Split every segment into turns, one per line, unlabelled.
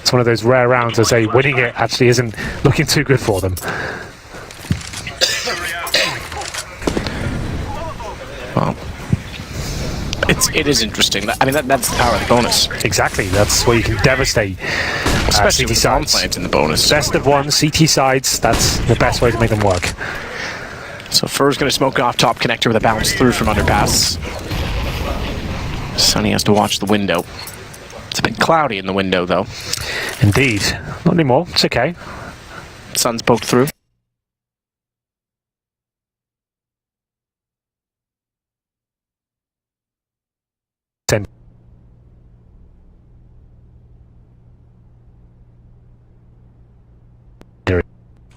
It's one of those rare rounds I say winning it actually isn't looking too good for them.
Well, it is interesting. I mean, that's the power of the bonus.
Exactly, that's where you can devastate.
Especially
CT
with
sides.
plant in the bonus.
Best of one, CT sides, that's the best way to make them work.
So Fur's going to smoke off top connector with a bounce through from underpass. Sonny has to watch the window. It's a bit cloudy in the window, though.
Indeed. Not anymore. It's okay.
Sun's poked through.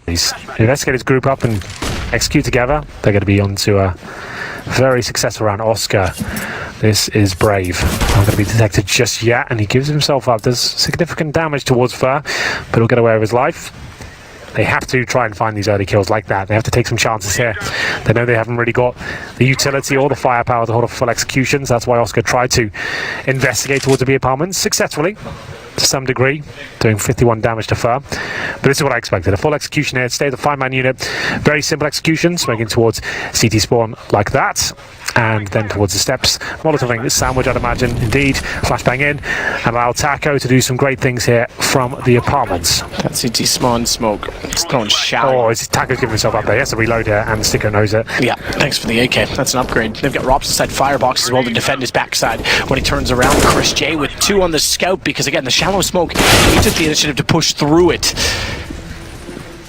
These investigators group up and execute together. They're going to be on to a very successful round. Oscar, this is brave. Not going to be detected just yet, and he gives himself up. There's significant damage towards Fur, but he'll get away with his life. They have to try and find these early kills like that. They have to take some chances here. They know they haven't really got the utility or the firepower to hold off full executions. That's why Oscar tried to investigate towards the B apartments successfully, to some degree, doing 51 damage to Fur. But this is what I expected. A full execution here. Stay the 5-man unit. Very simple execution, smoking towards CT spawn like that. And then towards the steps. Molotoving sandwich, I'd imagine. Indeed. Flashbang in. And allow Taco to do some great things here from the apartments.
That CT spawn smoke. It's throwing shallow.
Oh, Taco's giving himself up there. He has to reload here, and Sticker knows it.
Yeah, thanks for the AK. That's an upgrade. They've got Rob's side firebox as well to defend his backside when he turns around. Chris J with 2 on the scout because, again, the shallow smoke, he took the initiative to push through it.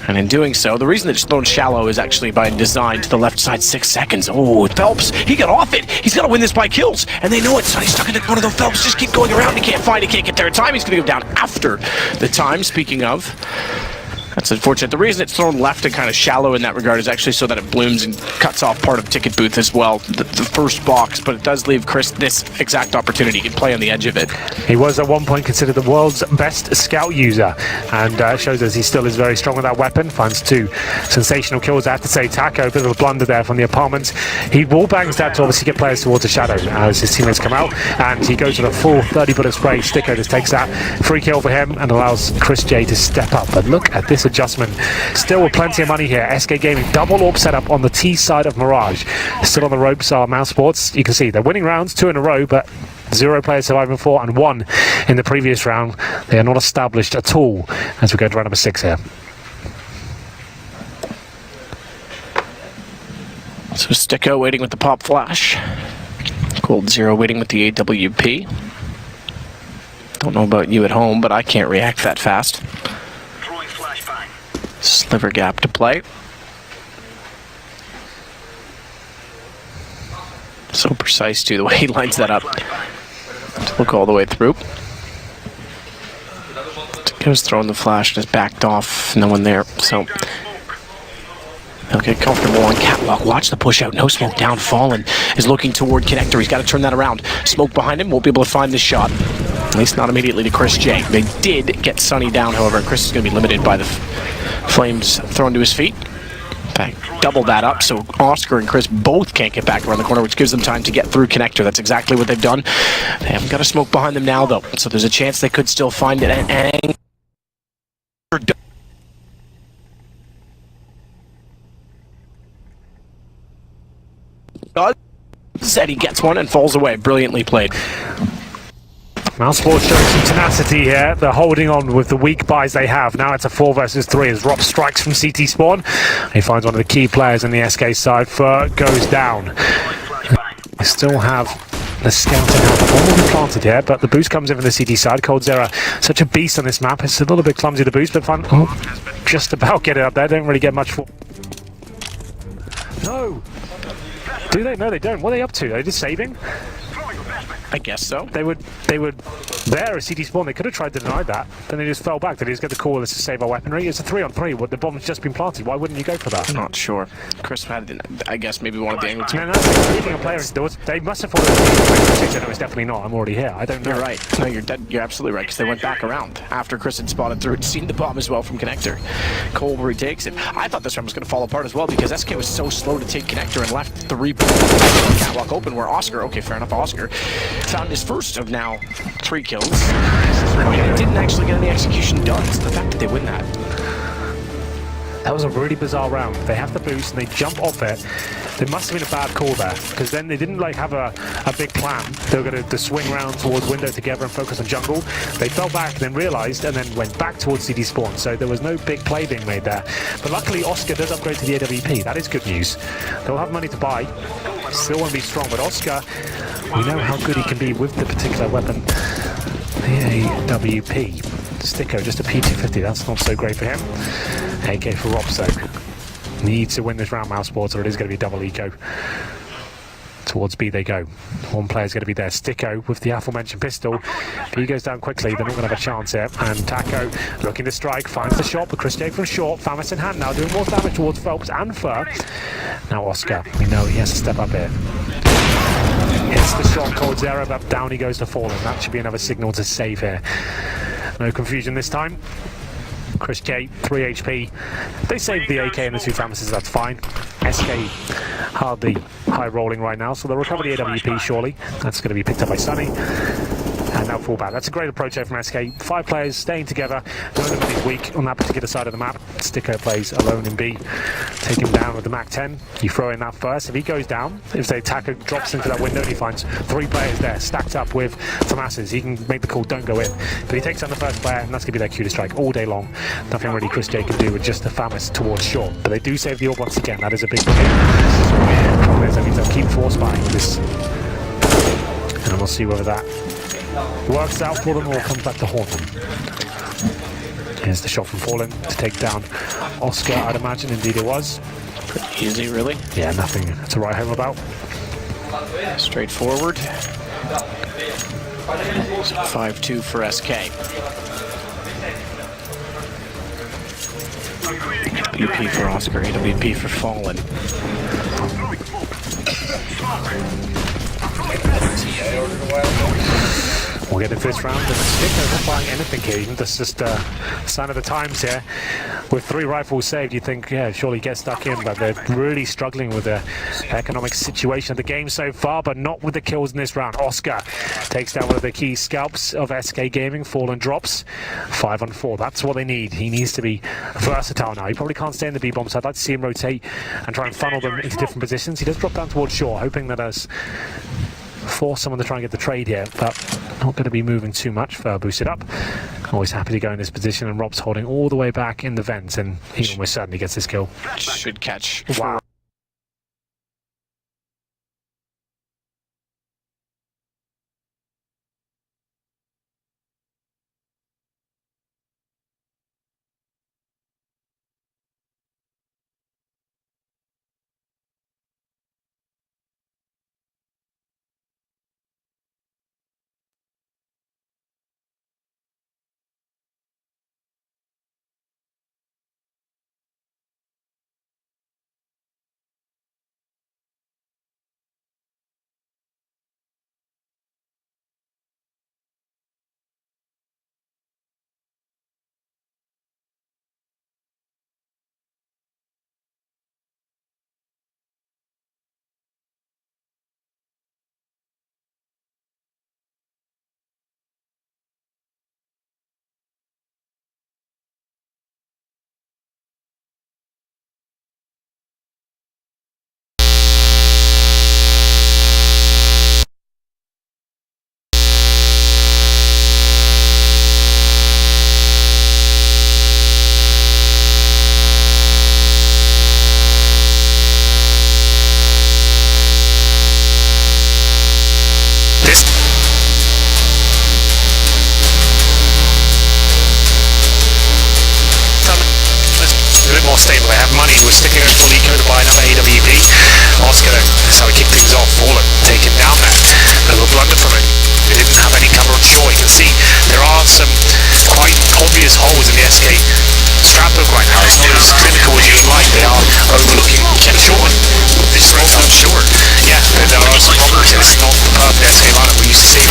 And in doing so, the reason it's thrown shallow is actually by design to the left side, 6 seconds. Oh, Phelps, he got off it. He's got to win this by kills. And they know it, so he's stuck in the corner, though. Phelps just keep going around. He can't find it, can't get there in time. He's going to go down after the time, speaking of. That's unfortunate. The reason it's thrown left and kind of shallow in that regard is actually so that it blooms and cuts off part of ticket booth as well, the first box, but it does leave Chris this exact opportunity. He can play on the edge of it.
He was at one point considered the world's best scout user, and shows us he still is very strong with that weapon. Finds 2 sensational kills. I have to say, Taco, a bit of a blunder there from the apartments. He wall bangs that to obviously get players towards the shadow as his teammates come out, and he goes with a full 30-bullet spray. Sticker just takes that free kill for him and allows Chris J to step up. But look at this adjustment. Still with plenty of money here. SK Gaming double AWP setup on the T side of Mirage. Still on the ropes are Mouse Sports. You can see they're winning rounds, 2 in a row, but 0 players surviving 4 and 1 in the previous round. They are not established at all as we go to round number 6 here.
So Sticko waiting with the pop flash. Cold Zero waiting with the AWP. Don't know about you at home, but I can't react that fast. Sliver gap to play. So precise too, the way he lines that up to look all the way through. Goes throwing the flash and has backed off, no one there, so he'll get comfortable on catwalk. Watch the push out, no smoke down. Fallen is looking toward connector. He's got to turn that around. Smoke behind him, won't be able to find this shot. At least not immediately to Chris J. They did get Sonny down, however. Chris is going to be limited by the flames thrown to his feet. In fact, double that up, so Oscar and Chris both can't get back around the corner, which gives them time to get through connector. That's exactly what they've done. They haven't got a smoke behind them now, though, so there's a chance they could still find it. And said he gets one and falls away. Brilliantly played.
Mouse Sports showing some tenacity here. They're holding on with the weak buys they have. Now it's a 4 versus 3 as Rob strikes from CT spawn. He finds one of the key players on the SK side. Fur goes down. They still have the scouting help. One will be planted here, but the boost comes in from the CT side. Cold Zero, such a beast on this map. It's a little bit clumsy, the boost, but fun. Oh, just about get it up there. Don't really get much for. No! Do they? No, they don't. What are they up to? Are they just saving?
I guess so.
They would there a CT spawn. They could have tried to deny that. Then they just fell back. Did they just get the call, let's just save our weaponry? It's a 3-on-3. What, the bomb's just been planted. Why wouldn't you go for that?
I'm not sure. Chris had, I guess, maybe wanted the angle to.
No, leaving a player indoors. They must have thought it was no, it's definitely not. I'm already here. I don't know.
You're right. No, you're dead. You're absolutely right, because they went back around after Chris had spotted through and seen the bomb as well from connector. Cole retakes it. I thought this round was going to fall apart as well, because SK was so slow to take connector and left 3 catwalk open, where Oscar, okay, fair enough, Oscar found his first of now 3 kills. He didn't actually get any execution done, so the fact that they win that.
That was a really bizarre round. They have the boost and they jump off it. There must have been a bad call there, because then they didn't like have a big plan. They were going to swing round towards window together and focus on jungle. They fell back, then realised, and then went back towards CD spawn. So there was no big play being made there. But luckily, Oscar does upgrade to the AWP. That is good news. They'll have money to buy. Still won't be strong, but Oscar, we know how good he can be with the particular weapon. The AWP. Sticko, just a P250. That's not so great for him. AK for Robso. Needs to win this round, Mouse Sports, or it is going to be double eco. Towards B they go. One player's going to be there. Sticko with the aforementioned pistol. If he goes down quickly, they're not going to have a chance here. And Taco looking to strike, finds the shot, but Chris J from short. Famis in hand now, doing more damage towards Phelps and Fur. Now Oscar, we know he has to step up here. Hits the shot, cold zero, but down he goes to Fallen. That should be another signal to save here. No confusion this time. Chris J, 3 HP. They saved the AK and the 2 Famises, that's fine. SK hardly high rolling right now, so they'll recover the AWP surely. That's going to be picked up by Sunny. And now fall back. That's a great approach here from SK. 5 players staying together. None of them is weak on that particular side of the map. Sticko plays alone in B. Take him down with the Mac 10. You throw in that first. If he goes down, if the attacker drops into that window and he finds 3 players there stacked up with Famasses, he can make the call, don't go in. But he takes down the first player, and that's going to be their cue to strike all day long. Nothing really Chris J can do with just the Famas towards short. But they do save the orb once again. That is a big thing. That means they'll keep force buying with this. And we'll see whether that works out for them or comes back to haunt them. Here's the shot from Fallen to take down Oscar, I'd imagine. Indeed it was.
Pretty easy, really.
Yeah, nothing to write home about.
Straightforward. 5-2 for SK. AWP for Oscar, AWP for Fallen.
We'll get into this round, and Sticko not buying anything here. That's just a sign of the times here. With 3 rifles saved, you think, yeah, surely get stuck in, but they're really struggling with the economic situation of the game so far, but not with the kills in this round. Oscar takes down one of the key scalps of SK Gaming. Fallen drops 5 on 4. That's what they need. He needs to be versatile now. He probably can't stay in the B-bomb, so I'd like to see him rotate and try and funnel them into different positions. He does drop down towards shore, hoping that as force someone to try and get the trade here, but not going to be moving too much. Fur boosted up. Always happy to go in this position, and Rob's holding all the way back in the vents, and he almost certainly gets this kill.
Should catch.
Wow. Stable, they have money. We're sticking it full eco to buy another AWP. Oscar, that's how he kicked things off. Fallen, taken down there. A little blunder from it. They didn't have any cover on shore. You can see there are some quite obvious holes in the SK strap book right now. It's not as clinical as you would like. They are overlooking Ken Short. This is not short. Yeah, there are some problems. It's not the perfect SK lineup we used to see.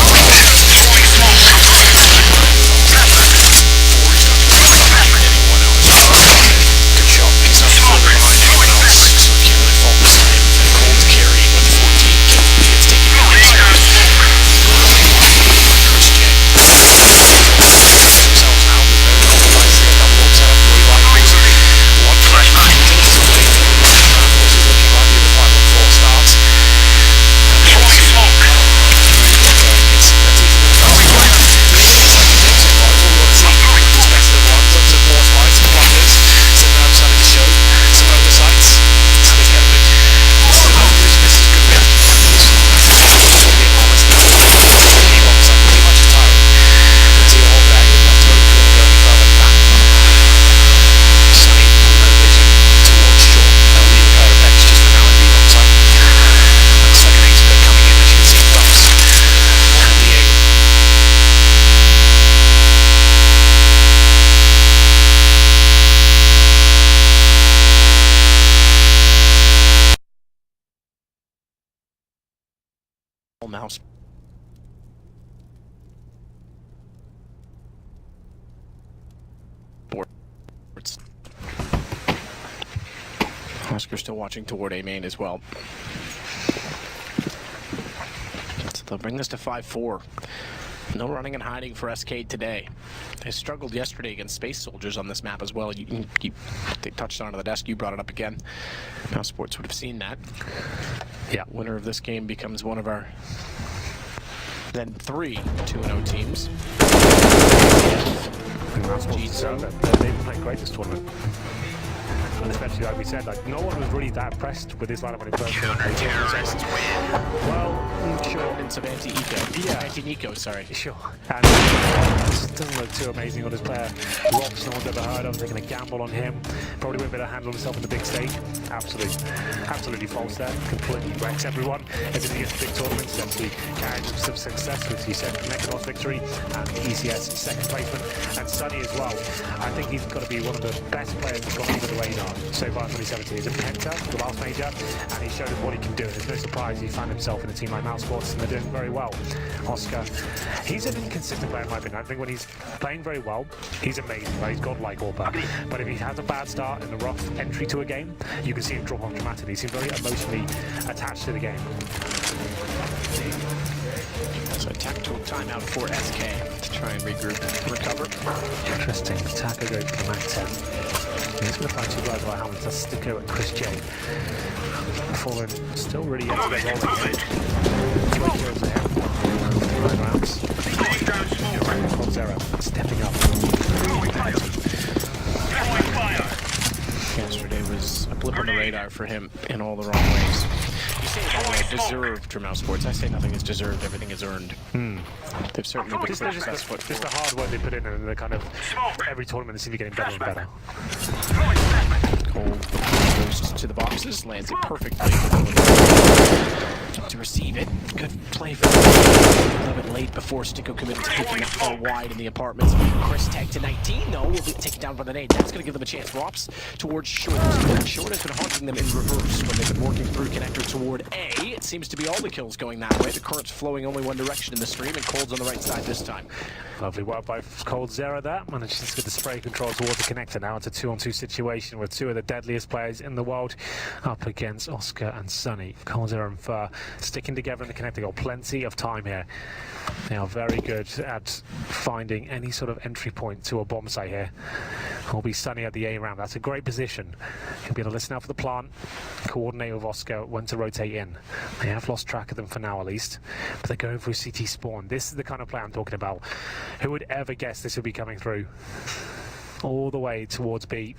mouse. Boards. Oscar still watching toward A main as well. So they'll bring this to 5-4. No running and hiding for SK today. They struggled yesterday against Space Soldiers on this map as well. They touched on it on the desk. You brought it up again. Now Sports would have seen that.
Yeah.
Winner of this game becomes one of our then 3 2-0 teams.
They've been playing great this tournament. And especially, like we said, like no one was really that impressed with this lineup when it first came out. Well, sure.
Of anti-eco.
Yeah.
Anti-Nico, sorry.
Sure. And it doesn't look too amazing on his player. Rob's no one's ever heard of, taking a gamble on him. Probably wouldn't be able to handle himself on the big stage. Absolutely false there. Completely wrecks everyone. As in against big tournaments, actually carried some success with his Campeonato victory and ECS second placement. And Sunny as well. I think he's got to be one of the best players that's gone under the radar so far in 2017. He's a Penta, the last major, and he showed us what he can do. There's no surprise he found himself in a team like Mouse Sports, and they're doing very well. Oscar, he's an inconsistent player in my opinion. I think when he's playing very well, he's amazing. Right? He's godlike Orba. But if he has a bad start and a rough entry to a game, you can see him drop off dramatically. He seems very emotionally attached to the game.
So a tactical timeout for SK to try and regroup and recover.
Interesting. Taco goes for the Mac 10. He's going to find 2 guys like Hamilton. That's Sticker and Chris J. Fallen still really yet to get rolling. 20 kills to him. 9 rounds. Zero. Stepping up.
Yesterday was a blip on the radar for him in all the wrong ways. You say, by the way, deserved for Mouse Sports. I say nothing is deserved, everything is earned. They've certainly been
Just the hard work they put in and the kind of every tournament they seem to be getting better and better.
Cole goes to the boxes, lands it perfectly. To receive it. Good play for him. A little bit late before Sticko committed to picking it far wide in the apartments. Chris tagged to 19, though, will be taken down by the nade. That's going to give them a chance. Rops towards Short. Short has been haunting them in reverse when they've been working through connector toward A. It seems to be all the kills going that way. The current's flowing only one direction in the stream, and Cold's on the right side this time.
Lovely work by Cold Zero there. Manages to get the spray control towards the connector. Now it's a 2-on-2 situation with 2 of the deadliest players in the world up against Oscar and Sunny. Cold Zero and Fur sticking together in the connector. Got plenty of time here. They are very good at finding any sort of entry point to a bomb site here. Will be Sunny at the A round. That's a great position. He'll be able to listen out for the plant, coordinate with Oscar when to rotate in. They have lost track of them for now at least, but they're going through CT spawn. This is the kind of play I'm talking about. Who would ever guess this would be coming through? All the way towards B.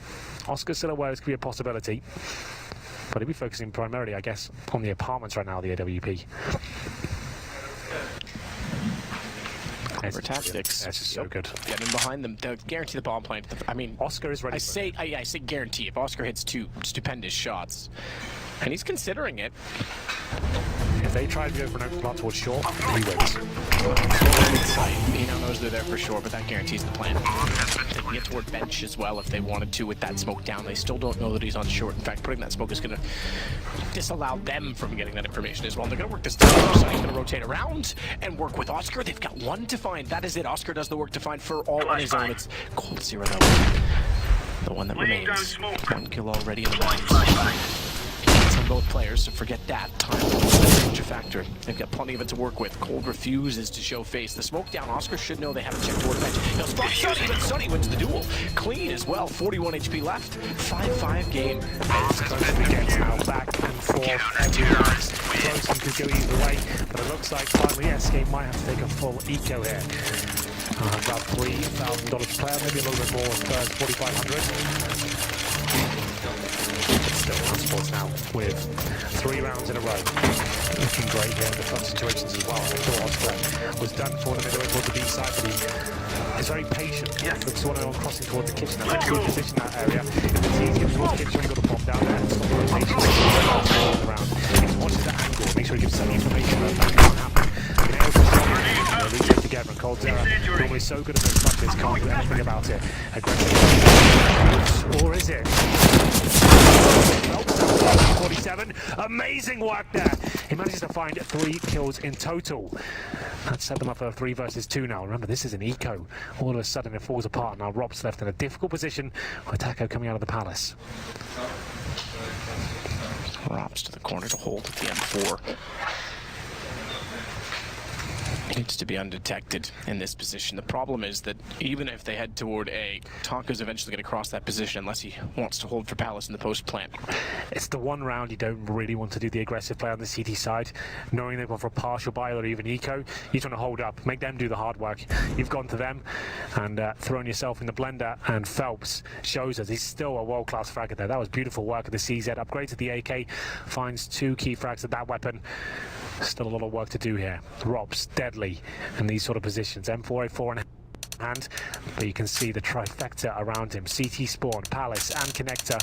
Oscar's still aware this could be a possibility, but he'll be focusing primarily, I guess, on the apartments right now, the AWP.
Clever tactics.
That's just so good.
Getting behind them, they'll guarantee the bomb plant. I mean,
Oscar is ready.
I say guarantee. If Oscar hits 2 stupendous shots, and he's considering it.
If they try to go for an open plant towards short, he wins.
He now knows they're there for sure, but that guarantees the plan. They can get toward bench as well if they wanted to with that smoke down. They still don't know that he's on short. In fact, putting that smoke is going to disallow them from getting that information as well. And they're going to work this time. So he's going to rotate around and work with Oscar. They've got 1 to find. That is it. Oscar does the work to find for all on his own. It's Cold Zero though. The one that remains. 1 kill already in the box. On both players, so forget that. Time is a factor. They've got plenty of it to work with. Cold refuses to show face. The smoke down. Oscar should know they haven't checked toward the bench. He'll spot Sunny, but Sunny wins the duel. Clean as well. 41 HP left. 5-5 game.
It's close to the games now. Back and forth. Every round. Close and could go either way, but it looks like finally SK might have to take a full eco here. About $3,000 per player, maybe a little bit more. First 4,500. Still Mouse Sports now with 3 rounds in a row. Looking great here in the front situations as well. I thought Oscar was done for the middle towards the B side, but he is very patient. Looks to one crossing towards the kitchen. That's a good position in that area. If the team's getting towards the kitchen, we've got to pop down there and stop the rotation. Around. He just watches the angle, make sure he gives some information that can't happen. They get together and Cold Zero, normally so good at those punches, can't do anything about it. Aggressive. Or is it? 47. Amazing work there. He manages to find 3 kills in total. That set them up for a 3 versus 2 now. Remember, this is an eco. All of a sudden it falls apart. Now Rob's left in a difficult position with Taco coming out of the palace.
Rob's to the corner to hold at the M4. Needs to be undetected in this position. The problem is that even if they head toward A, Taco's eventually going to cross that position unless he wants to hold for Palace in the post plant.
It's the one round you don't really want to do the aggressive play on the CT side. Knowing they've gone for a partial buy or even eco, you just want to hold up, make them do the hard work. You've gone to them and thrown yourself in the blender, and Phelps shows us he's still a world-class fragger there. That was beautiful work at the CZ. Upgrade to the AK, finds 2 key frags at that weapon. Still a lot of work to do here. Rob's deadly in these sort of positions. M4A4 in hand, but you can see the trifecta around him. CT spawn, Palace, and Connector.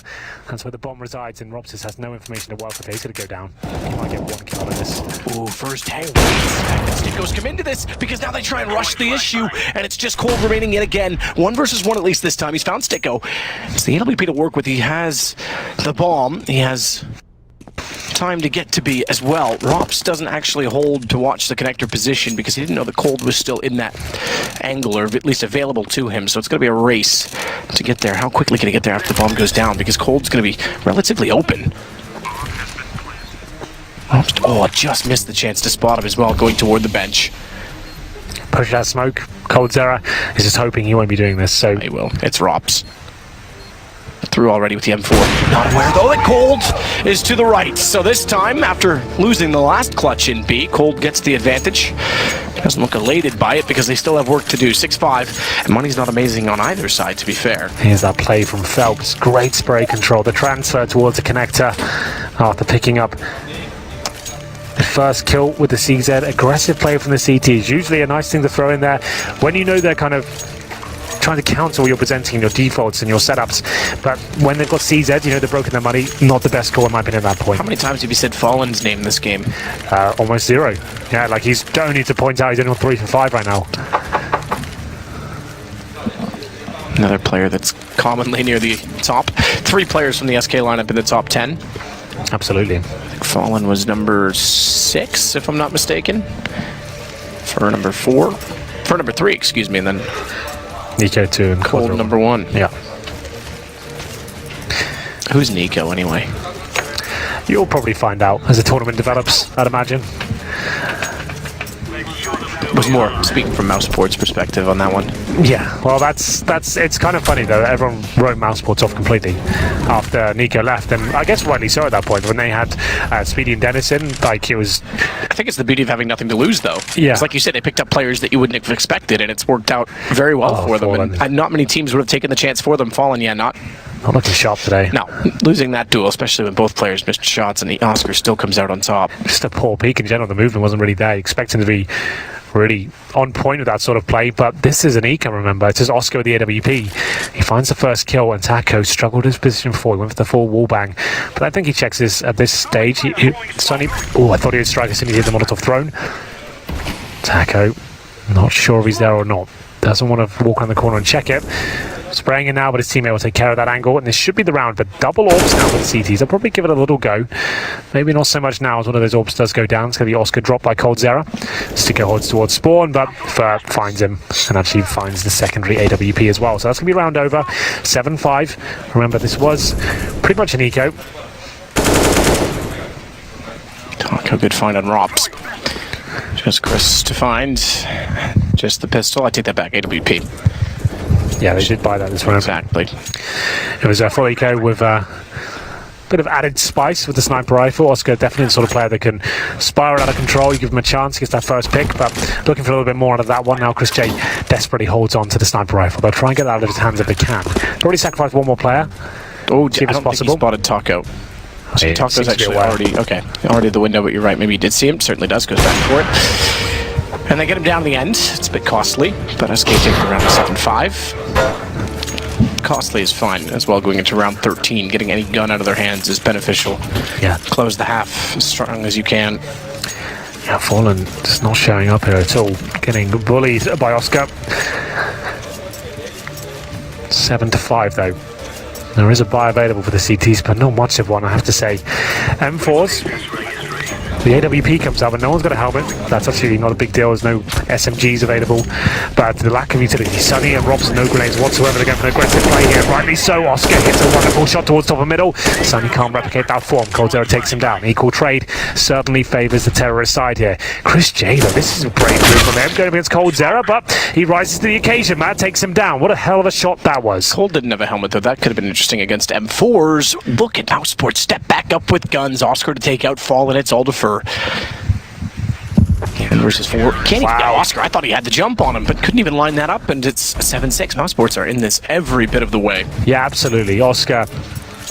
That's where the bomb resides, and Robs has no information to work with. He's going to go down. He might get 1 kill on this.
Ooh, first hang. Stickos come into this because now they try and rush the issue, and it's just Cold remaining yet again. 1 versus 1 at least this time. He's found Sticko. It's the AWP to work with. He has the bomb. He has time to get to B as well. Rops doesn't actually hold to watch the connector position because he didn't know the Cold was still in that angle, or at least available to him, so it's going to be a race to get there. How quickly can he get there after the bomb goes down, because Cold's going to be relatively open. Oh, just missed the chance to spot him as well, going toward the bench.
Push that smoke. Cold's error. He's just hoping he won't be doing this, so
he will. It's Rops. Through already with the M4. Not aware though that Cold is to the right. So this time, after losing the last clutch in B, Cold gets the advantage. Doesn't look elated by it because they still have work to do. 6-5, and money's not amazing on either side, to be fair.
Here's that play from Phelps. Great spray control. The transfer towards the connector after picking up the first kill with the CZ. Aggressive play from the CTs. Usually a nice thing to throw in there when you know they're kind of trying to counter what you're presenting in your defaults and your setups, but when they've got CZ, you know they've broken their money. Not the best call in my opinion at that point.
How many times have you said Fallen's name in this game?
Almost 0. Yeah, like he's don't need to point out he's only on 3 for 5 right now.
Another player that's commonly near the top. 3 players from the SK lineup in the top 10.
Absolutely.
I think Fallen was number 6, if I'm not mistaken. For number 4. For number 3, excuse me, and then
Nico 2 and
Cold number 1.
Yeah.
Who's Nico anyway?
You'll probably find out as the tournament develops, I'd imagine.
It was more speaking from Mouse Sports' perspective on that one.
Yeah, well, that's it's kind of funny though. Everyone wrote Mouse Sports off completely after Nico left, and I guess rightly so at that point when they had Speedy and Dennison. Like it was.
I think it's the beauty of having nothing to lose, though.
Yeah.
It's like you said, they picked up players that you wouldn't have expected, and it's worked out very well for them. And not many teams would have taken the chance for them. Fallen, yeah, not
looking sharp today.
No, losing that duel, especially when both players missed shots, and the Oscar still comes out on top.
Just a poor peak in general. The movement wasn't really there. Expecting to be really on point with that sort of play, but this is an eco, remember. It's just Oscar with the AWP. He finds the first kill, and Taco struggled his position before. He went for the full wall bang, but I think he checks this at this stage. Suddenly, I thought he would strike as soon as he hit the Molotov throne. Taco, not sure if he's there or not. Doesn't want to walk around the corner and check it. Spraying it now, but his teammate will take care of that angle, and this should be the round. But double orbs now with the CTs. I'll probably give it a little go. Maybe not so much now as one of those orbs does go down. It's going to be Oscar dropped by Cold Zera. Sticker holds towards spawn, but Fur finds him and actually finds the secondary AWP as well. So that's going to be round over. 7-5. Remember, this was pretty much an eco.
Taco, good find on Rops. Just Chris to find just the pistol. I take that back, AWP.
Yeah, they did buy that this round.
Exactly.
It was a full eco with a bit of added spice with the sniper rifle. Oscar definitely the sort of player that can spiral out of control. You give him a chance, gets that first pick, but looking for a little bit more out of that one. Now Chris J desperately holds on to the sniper rifle. They'll try and get that out of his hands if they can. They've already sacrificed one more player.
Oh, I don't think he spotted Taco. So yeah, Taco's actually already at the window, but you're right. Maybe he did see him. Certainly does. Goes back for it. And they get him down in the end. It's a bit costly, but SK taking around 7-5. Costly is fine as well. Going into round 13, getting any gun out of their hands is beneficial.
Yeah.
Close the half as strong as you can.
Yeah, Fallen just not showing up here at all. Getting bullied by Oscar. 7-5 though. There is a buy available for the CTs, but not much of one, I have to say. M4s. The AWP comes out, but no one's got a helmet. That's actually not a big deal. There's no SMGs available. But the lack of utility. Sunny and Robson, no grenades whatsoever. They're going for an aggressive play here. Rightly so. Oscar hits a wonderful shot towards top of middle. Sunny can't replicate that form. coldzera takes him down. Equal trade certainly favours the terrorist side here. Chris J, though, this is a brave move from him going against coldzera, but he rises to the occasion. Matt takes him down. What a hell of a shot that was.
Cold didn't have a helmet, though. That could have been interesting against M4s. Look at now Sports step back up with guns. Oscar to take out Fallen. It's all defer. Versus 4. Can't even get Oscar. I thought he had the jump on him, but couldn't even line that up, and it's 7-6. Mouse Sports are in this every bit of the way.
Yeah, absolutely. Oscar,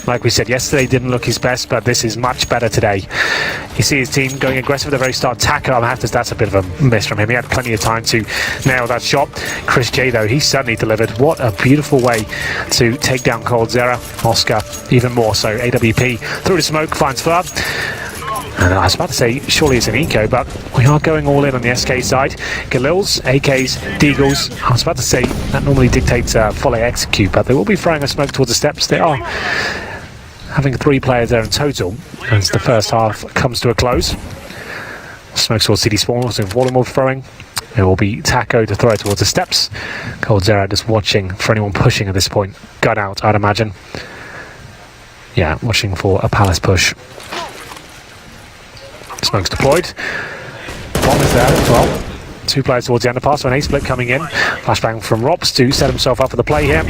like we said yesterday, didn't look his best, but this is much better today. You see his team going aggressive at the very start. Taco, that's a bit of a miss from him. He had plenty of time to nail that shot. Chris J, though, he certainly delivered. What a beautiful way to take down coldzera. Oscar, even more so. AWP through the smoke, finds Fleur. And I was about to say, surely it's an eco, but we are going all in on the SK side. Galils, AKs, Deagles. I was about to say, that normally dictates follow execute, but they will be throwing a smoke towards the steps. They are having 3 players there in total as the first half comes to a close. Smoke towards CD spawn, so Voldemort throwing. It will be Taco to throw it towards the steps. coldzera just watching for anyone pushing at this point. Gun out, I'd imagine. Yeah, watching for a palace push. Smoke's deployed. Bomb is there as well. 2 players towards the underpass. An A-split coming in. Flashbang from Robs to set himself up for the play here.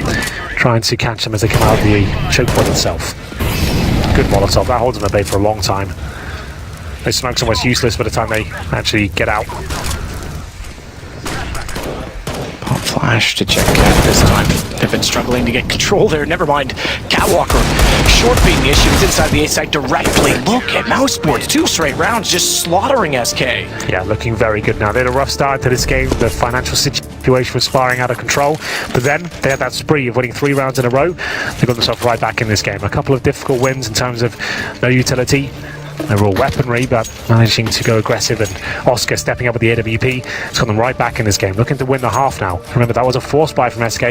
Trying to catch them as they come out of the choke point itself. Good Molotov. That holds them at bay for a long time. Those smokes almost useless by the time they actually get out.
Pop flash to check Cat this time. They've been struggling to get control there. Never mind. Catwalker. Short being the issue. It's inside the A site directly. Look at Mouse Sports. 2 straight rounds just slaughtering SK.
Yeah, looking very good now. They had a rough start to this game. The financial situation was spiraling out of control. But then they had that spree of winning 3 rounds in a row. They got themselves right back in this game. A couple of difficult wins in terms of no utility. They were all weaponry, but managing to go aggressive, and Oscar stepping up with the AWP. It's got them right back in this game, looking to win the half now. Remember, that was a force buy from SK.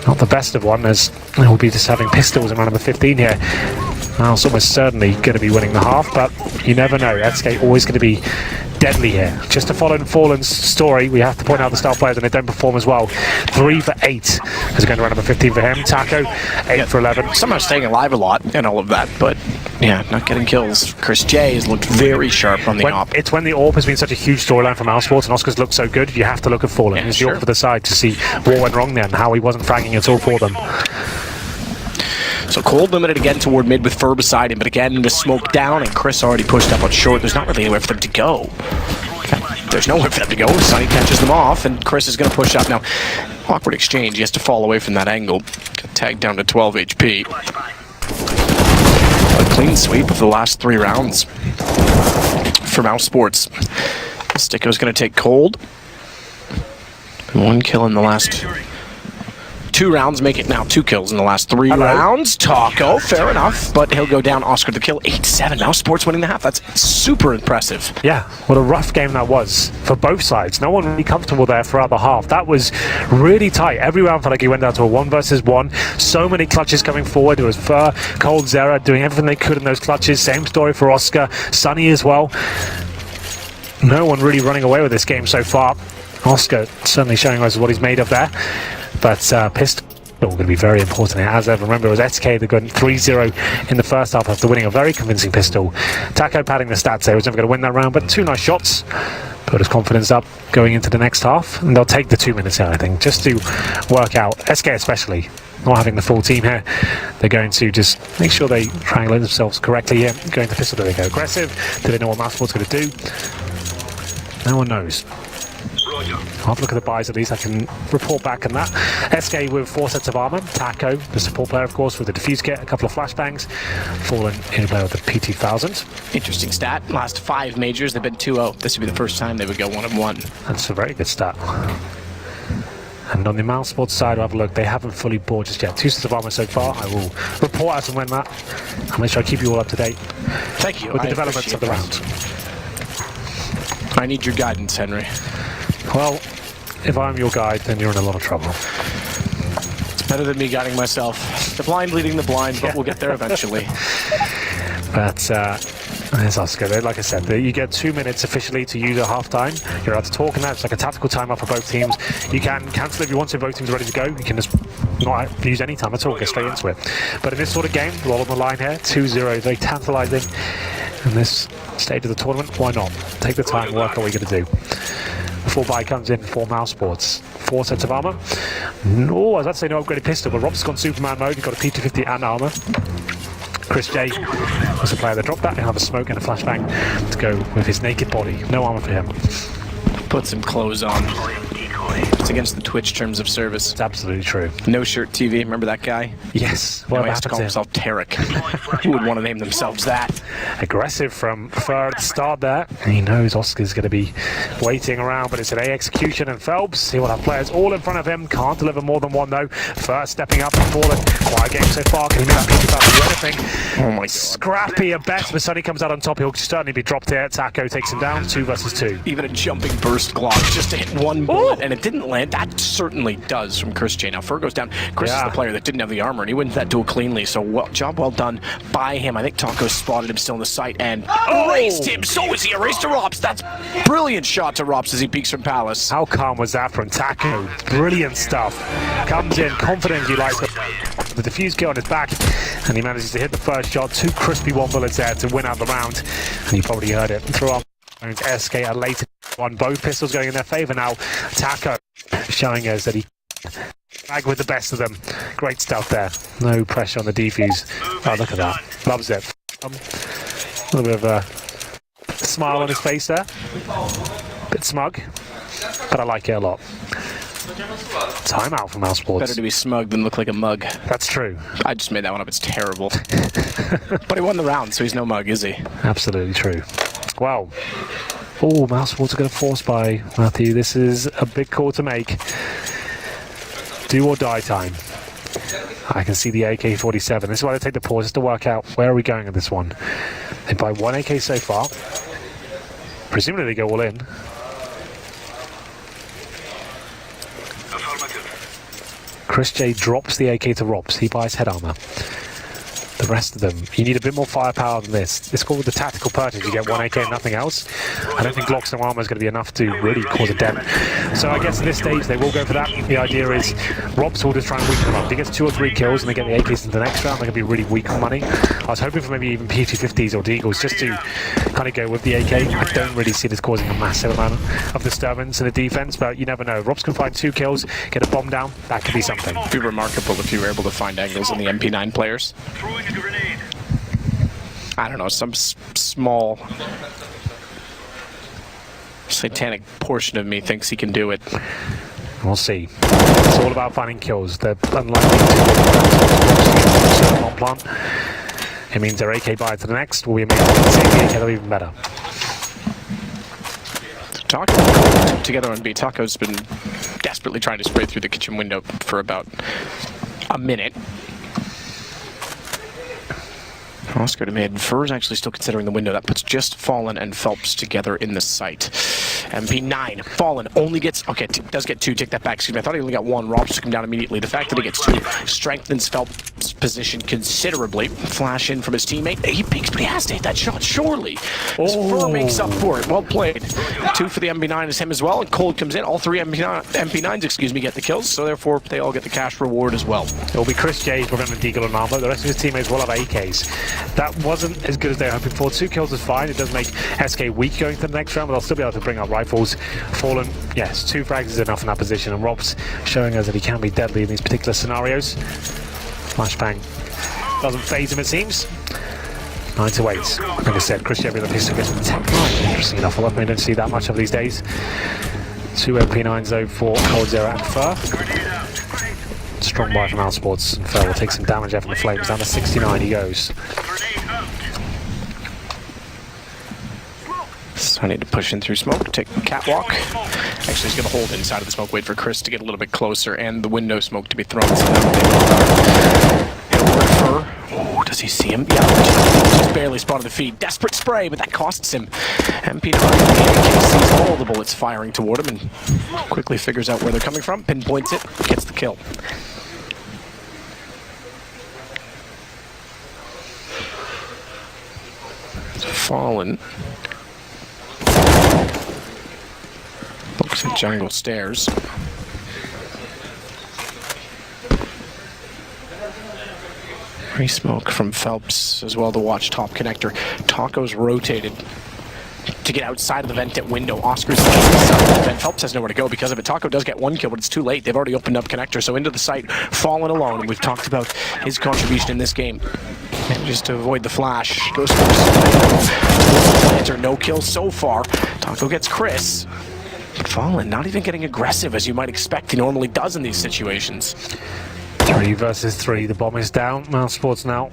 Not the best of one, as we'll be just having pistols in round number 15 here. Now it's almost certainly going to be winning the half, but you never know. SK always going to be deadly here. Just to follow Fallen's story, we have to point out the star players when they don't perform as well. 3 for 8 is going to round number 15 for him. Taco, 8 for 11.
Somehow staying alive a lot and all of that, but yeah, not getting kills. Chris J has looked very sharp on the op.
It's when the AWP has been such a huge storyline for Mouse Sports and Oscar's looked so good, you have to look at Fallen.
Yeah,
He's the AWP for the side to see what went wrong there and how he wasn't fragging at all for them.
So Cold limited again toward mid with Fur beside him, but again the smoke down, and Chris already pushed up on short. There's not really anywhere for them to go. In fact, there's nowhere for them to go. Sunny catches them off, and Chris is going to push up. Now, awkward exchange. He has to fall away from that angle. Got tagged down to 12 HP. A clean sweep of the last 3 rounds for Mouse Sports. Sticko's going to take Cold. 1 kill in the last 2 rounds, make it now 2 kills in the last 3 rounds. Taco, fair enough, but he'll go down. Oscar the kill, 8-7. Now Sports winning the half. That's super impressive.
Yeah, what a rough game that was for both sides. No one really comfortable there throughout the half. That was really tight. Every round felt like he went down to a 1 versus 1. So many clutches coming forward. It was Fur, coldzera doing everything they could in those clutches. Same story for Oscar, Sunny as well. No one really running away with this game so far. Oscar certainly showing us what he's made of there. But pistol going to be very important here. As ever, remember, it was SK that got 3-0 in the first half after winning a very convincing pistol. Taco padding the stats there. He was never going to win that round, but 2 nice shots. Put his confidence up going into the next half. And they'll take the 2 minutes here, I think, just to work out, SK especially, not having the full team here. They're going to just make sure they triangulate themselves correctly here. Going to pistol, do they go aggressive? Do they know what Mouse Sports going to do? No one knows. I'll have a look at the buys at least. I can report back on that. SK with 4 sets of armor. Taco, the support player, of course, with the defuse kit, a couple of flashbangs. Fallen in player with the PT-1000.
Interesting stat. Last 5 majors, they've been 2-0. This would be the first time they would go 1-1.
That's a very good stat. And on the Mouse Sports side, we'll have a look. They haven't fully bought just yet. 2 sets of armor so far. I will report as and when that. I'll make sure I keep you all up to date.
Thank you.
With the developments of the round.
I need your guidance, Henry.
Well, if I'm your guide, then you're in a lot of trouble.
It's Better than me guiding myself. The blind leading the blind, but we'll get there eventually.
But there's Oscar. Like I said, you get 2 minutes officially to use at half-time. You're allowed to talk, and that's like a tactical timeout for both teams. You can cancel if you want to. Both teams are ready to go. You can just not use any time at all. Get straight into it. But in this sort of game, a lot on the line here. 2-0, very tantalising. In this stage of the tournament, why not? Take the time, work out what you're going to do. Full buy comes in for Mouse Sports. 4 sets of armor. No, I was about to say no upgraded pistol, but Rob's gone Superman mode. He's got a P250 and armor. Chris J was the player that dropped that. He'll have a smoke and a flashbang to go with his naked body. No armor for him.
Put some clothes on. It's against the Twitch terms of service.
It's absolutely true.
No shirt TV, remember that guy?
Yes.
What
What
he has to call himself Tarek. Who would want to name themselves that?
Aggressive from Fur at the start there. He knows Oscar's going to be waiting around, but it's an A execution, and Phelps, he will have players all in front of him. Can't deliver more than one though. Fur stepping up and falling. Quiet game so far. Can he make that do anything?
Oh my God.
Scrappy at best, but Sonny comes out on top. He'll certainly be dropped here. Taco takes him down. 2 versus 2.
Even a jumping burst Glock just to hit one bullet, and it didn't land. That certainly does from Chris J. Now, Fur goes down. Chris is the player that didn't have the armor, and he wins that duel cleanly, so job well done by him. I think Taco spotted him still in the sight and erased him. So is he erased to Rops. That's brilliant shot to Rops as he peeks from Palace.
How calm was that from Taco? Brilliant stuff. Comes in confident, you like, with the defuse kill on his back, and he manages to hit the first shot. 2 crispy 1 bullets there to win out the round, and you probably heard it. Throw on SK a later one. Both pistols going in their favor now. Taco showing us that he bag with the best of them. Great stuff there. No pressure on the defuse. Oh, look at that. Loves it. A little bit of a smile on his face there. Bit smug, but I like it a lot. Timeout from Mouse Sports.
Better to be smug than look like a mug.
That's true.
I just made that one up. It's terrible. But he won the round, so he's no mug, is he?
Absolutely true. Well, oh, Mouse Sports are going to force by Matthew. This is a big call to make. Do or die time. I can see the AK-47. This is why they take the pause, just to work out where are we going with this one. They buy 1 AK so far. Presumably they go all in. Chris J drops the AK to Robs. He buys head armor. The rest of them, you need a bit more firepower than this. It's called the tactical purchase. You get 1 AK and nothing else. I don't think Glocks and armor is going to be enough to really cause a dent. So I guess at this stage they will go for that. The idea is Robs will just try and weaken them up. If he gets 2 or 3 kills and they get the AKs into the next round, they're going to be really weak on money. I was hoping for maybe even P250s or Deagles just to kind of go with the AK. I don't really see this causing a massive amount of disturbance in the defense, but you never know. Robs can find 2 kills, get a bomb down. That could be something.
It'd be remarkable if you were able to find angles on the MP9 players. I don't know, some small satanic portion of me thinks he can do it.
We'll see. It's all about finding kills. They're unlikely to one plant. It means their AK buy to the next will be amazing. AK, they're even better.
Taco together on B. Taco's been desperately trying to spray through the kitchen window for about a minute. Oscar to mid. Fur's actually still considering the window. That puts just Fallen and Phelps together in the site. MP9. Fallen only gets... Okay, does get 2. Take that back. Excuse me. I thought he only got 1. Robs took him down immediately. The fact that he gets 2 strengthens Phelps' position considerably. Flash in from his teammate. He peeks, but he has to hit that shot, surely. As Fur makes up for it. Well played. 2 for the MP9 is him as well. And Cold comes in. All 3 MP9s, excuse me, get the kills. So therefore, they all get the cash reward as well.
It will be Chris J's preventing Deagle and armor. The rest of his teammates will have AKs. That wasn't as good as they were hoping for. 2 kills is fine. It does make SK weak going to the next round, but they'll still be able to bring up rifles. Fallen, yes, 2 frags is enough in that position, and Rob's showing us that he can be deadly in these particular scenarios. Flashbang doesn't phase him, it seems. 9 to 8. Like I said, Chris Jevy, the pistol gets with 10. Interesting enough. I don't see that much of these days. 2 MP9s though for Cold Zero and Fur. Strong buy from Mouse Sports, and Fur will take some damage there from the flames. Down to 69 he goes.
So I need to push in through smoke, take catwalk. Actually, he's going to hold inside of the smoke, wait for Chris to get a little bit closer, and the window smoke to be thrown. So Fur. Oh, does he see him? Yeah, just barely spotted the feed. Desperate spray, but that costs him. MP9 sees all the bullets firing toward him and quickly figures out where they're coming from, pinpoints it, gets the kill. Fallen. Looks at jungle stairs. Free smoke from Phelps as well to watch top connector. Taco's rotated to get outside of the vent at window. Oscar's inside of the vent. Phelps has nowhere to go because of it. Taco does get one kill, but it's too late. They've already opened up connector, so into the site, Fallen alone. And we've talked about his contribution in this game. And just to avoid the flash, goes for the planter. No kill so far. Taco gets Chris. But Fallen not even getting aggressive as you might expect he normally does in these situations.
3 versus 3, the bomb is down. Mouse Sports now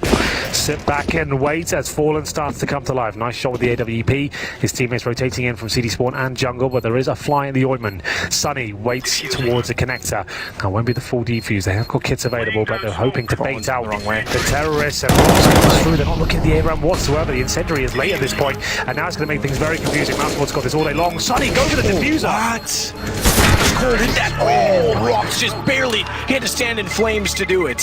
sit back and wait as Fallen starts to come to life. Nice shot with the AWP. His teammates rotating in from CD Spawn and jungle, but there is a fly in the ointment. Sunny waits towards the connector. Now won't be the full defuse. They have got kits available, but they're hoping to bait out the terrorists. And comes through. They're not looking at the A-ramp whatsoever. The incendiary is late at this point, and now it's going to make things very confusing. Mouse Sports got this all day long. Sunny, go for the diffuser.
What? Did that? Oh, Rocks just barely. He had to stand in flames to do it.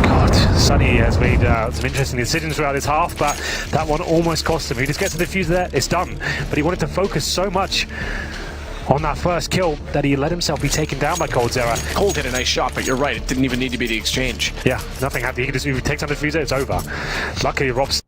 God, Sunny has made some interesting decisions throughout his half, but that one almost cost him. He just gets the diffuser there, it's done. But he wanted to focus so much on that first kill that he let himself be taken down by coldzera.
Cold hit a nice shot, but you're right, it didn't even need to be the exchange.
Yeah, nothing happened. He just takes on the diffuser, it's over. Luckily, Rob's